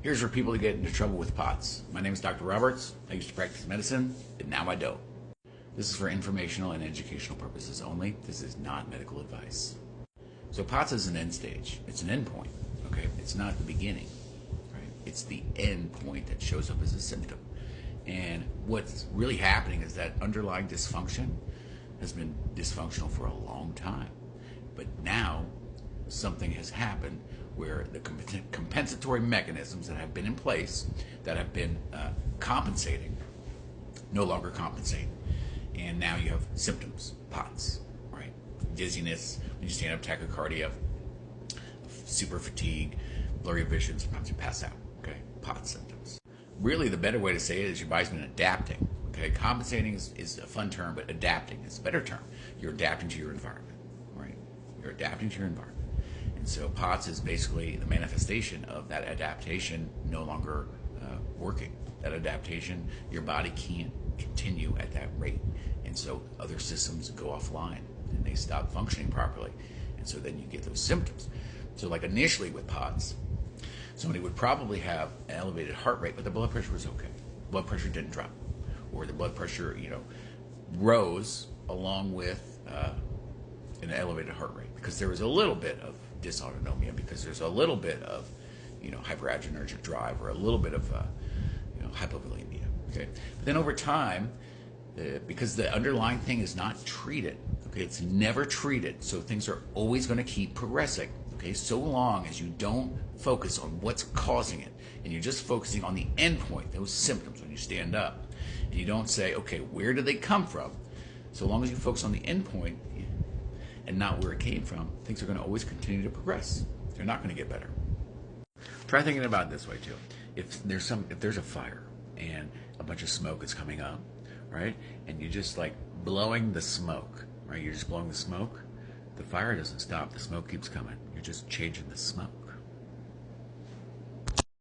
Here's where people get into trouble with POTS. My name is Dr. Roberts. I used to practice medicine, and now I don't. This is for informational and educational purposes only. This is not medical advice. So POTS is an end stage. It's an end point, okay? It's not the beginning, right? It's the end point that shows up as a symptom. And what's really happening is that underlying dysfunction has been dysfunctional for a long time. But now something has happened where the compensatory mechanisms that have been in place, that have been compensating, no longer compensate. And now you have symptoms, POTS, right? Dizziness, when you stand up, tachycardia, super fatigue, blurry vision, sometimes you pass out, okay? POTS symptoms. Really, the better way to say it is your body's been adapting, okay? Compensating is a fun term, but adapting is a better term. You're adapting to your environment, right? You're adapting to your environment. And so POTS is basically the manifestation of that adaptation no longer working. That adaptation, your body can't continue at that rate. And so other systems go offline and they stop functioning properly. And so then you get those symptoms. So like initially with POTS, somebody would probably have an elevated heart rate, but the blood pressure was okay. Blood pressure didn't drop. Or the blood pressure, rose along with an elevated heart rate because there was a little bit of dysautonomia, because there's a little bit of hyperadrenergic drive or a little bit of hypovolemia. Okay, but then over time, because the underlying thing is not treated, okay, it's never treated, so things are always going to keep progressing. Okay, so long as you don't focus on what's causing it and you're just focusing on the end point, those symptoms when you stand up, and you don't say, okay, where do they come from? So long as you focus on the end point and not where it came from, things are going to always continue to progress. They're not going to get better. Try thinking about it this way too. If there's a fire and a bunch of smoke is coming up, right? And you just like blowing the smoke, right? You're just blowing the smoke. The fire doesn't stop. The smoke keeps coming. You're just changing the smoke.